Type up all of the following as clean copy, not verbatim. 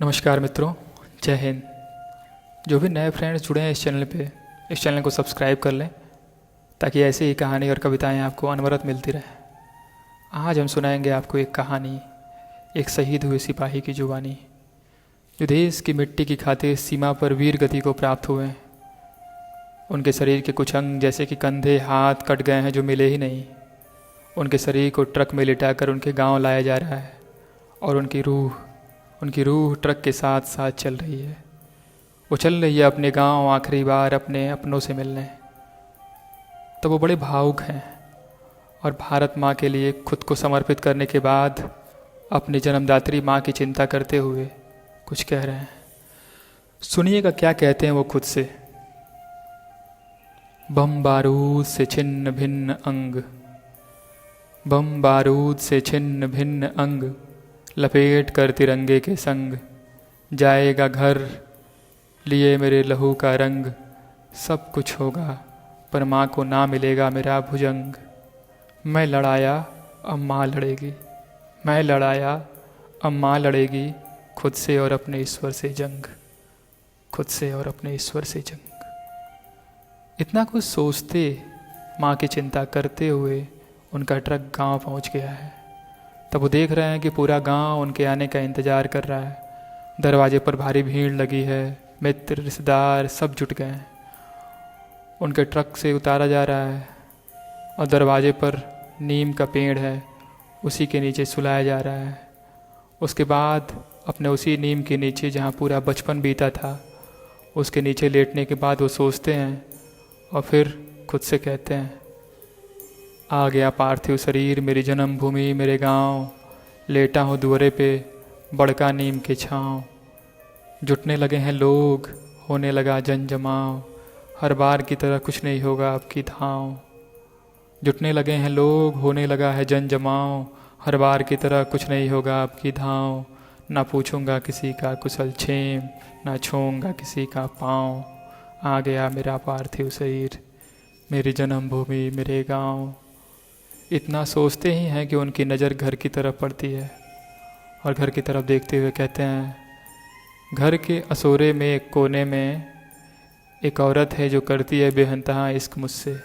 नमस्कार मित्रों, जय हिंद। जो भी नए फ्रेंड्स जुड़े हैं इस चैनल पे, इस चैनल को सब्सक्राइब कर लें ताकि ऐसी ही कहानी और कविताएं आपको अनवरत मिलती रहे। आज हम सुनाएंगे आपको एक कहानी, एक शहीद हुए सिपाही की जुबानी, जो देश की मिट्टी की खातिर सीमा पर वीर गति को प्राप्त हुए हैं। उनके शरीर के कुछ अंग जैसे कि कंधे, हाथ कट गए हैं जो मिले ही नहीं। उनके शरीर को ट्रक में लिटाकर उनके गांव लाया जा रहा है और उनकी रूह ट्रक के साथ साथ चल रही है। वो चल रही है अपने गांव आखिरी बार अपने अपनों से मिलने। तो वो बड़े भावुक हैं और भारत माँ के लिए खुद को समर्पित करने के बाद अपनी जन्मदात्री माँ की चिंता करते हुए कुछ कह रहे हैं। सुनिएगा क्या कहते हैं वो खुद से। बम बारूद से छिन्न भिन्न अंग, बम बारूद से छिन्न भिन्न अंग, लपेट कर तिरंगे के संग, जाएगा घर लिए मेरे लहू का रंग। सब कुछ होगा पर माँ को ना मिलेगा मेरा भुजंग। मैं लड़ाया अब माँ लड़ेगी, मैं लड़ाया अब माँ लड़ेगी, खुद से और अपने ईश्वर से जंग, खुद से और अपने ईश्वर से जंग। इतना कुछ सोचते, माँ की चिंता करते हुए उनका ट्रक गांव पहुंच गया है। तब वो देख रहे हैं कि पूरा गांव उनके आने का इंतज़ार कर रहा है। दरवाजे पर भारी भीड़ लगी है, मित्र रिश्तेदार सब जुट गए हैं। उनके ट्रक से उतारा जा रहा है और दरवाजे पर नीम का पेड़ है, उसी के नीचे सुलाया जा रहा है। उसके बाद अपने उसी नीम के नीचे जहाँ पूरा बचपन बीता था, उसके नीचे लेटने के बाद वो सोचते हैं और फिर खुद से कहते हैं, आ गया पार्थिव शरीर मेरी जन्मभूमि मेरे गांव, लेटा हूँ दुअरे पे बड़का नीम के छाँव। जुटने लगे हैं लोग, होने लगा जन जमाव, हर बार की तरह कुछ नहीं होगा अब की धाव। जुटने लगे हैं लोग, होने लगा है जन जमाव, हर बार की तरह कुछ नहीं होगा अब की धाव। ना पूछूंगा किसी का कुशल क्षेम, ना छूंगा किसी का पाँव। आ गया मेरा पार्थिव शरीर मेरी जन्मभूमि मेरे गांव। इतना सोचते ही हैं कि उनकी नज़र घर की तरफ पड़ती है और घर की तरफ देखते हुए कहते हैं, घर के असोरे में एक कोने में एक औरत है जो करती है बेहंतहा इश्क मुझसे।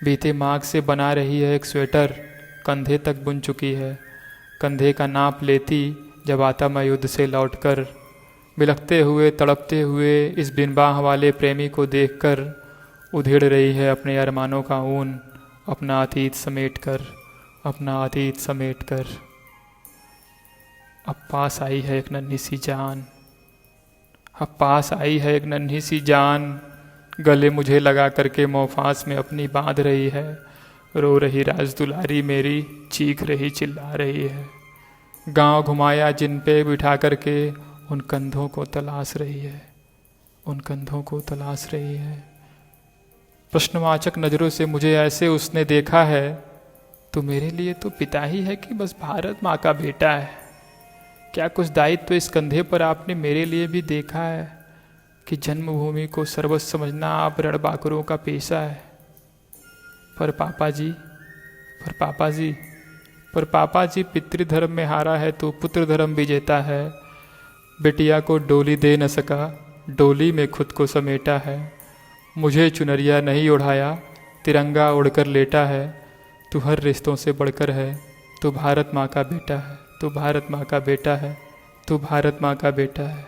बीते माघ से बना रही है एक स्वेटर, कंधे तक बुन चुकी है। कंधे का नाप लेती जब आता मैं युद्ध से लौटकर, बिलखते हुए तड़पते हुए इस बिनबाह वाले प्रेमी को देखकर उधेड़ रही है अपने अरमानों का ऊन, अपना अतीत समेट कर, अपना अतीत समेट कर। अब पास आई है एक नन्ही सी जान, अब पास आई है एक नन्ही सी जान, गले मुझे लगा करके मोहफास में अपनी बांध रही है। रो रही राज दुलारी मेरी, चीख रही चिल्ला रही है। गांव घुमाया जिन पे बिठा करके, उन कंधों को तलाश रही है, उन कंधों को तलाश रही है। प्रश्नवाचक नज़रों से मुझे ऐसे उसने देखा है, तो मेरे लिए तो पिता ही है कि बस भारत माँ का बेटा है। क्या कुछ दायित्व तो इस कंधे पर आपने मेरे लिए भी देखा है कि जन्मभूमि को सर्वस्व समझना आप रणबांकुरों का पेशा है। पर पापा जी, पर पापा जी, पर पापा जी, पितृधर्म में हारा है तो पुत्र धर्म विजेता है। बिटिया को डोली दे न सका, डोली में खुद को समेटा है। मुझे चुनरिया नहीं उड़ाया, तिरंगा उड़कर लेटा है। तू हर रिश्तों से बढ़कर है, तू भारत माँ का बेटा है, तू भारत माँ का बेटा है, तू भारत माँ का बेटा है।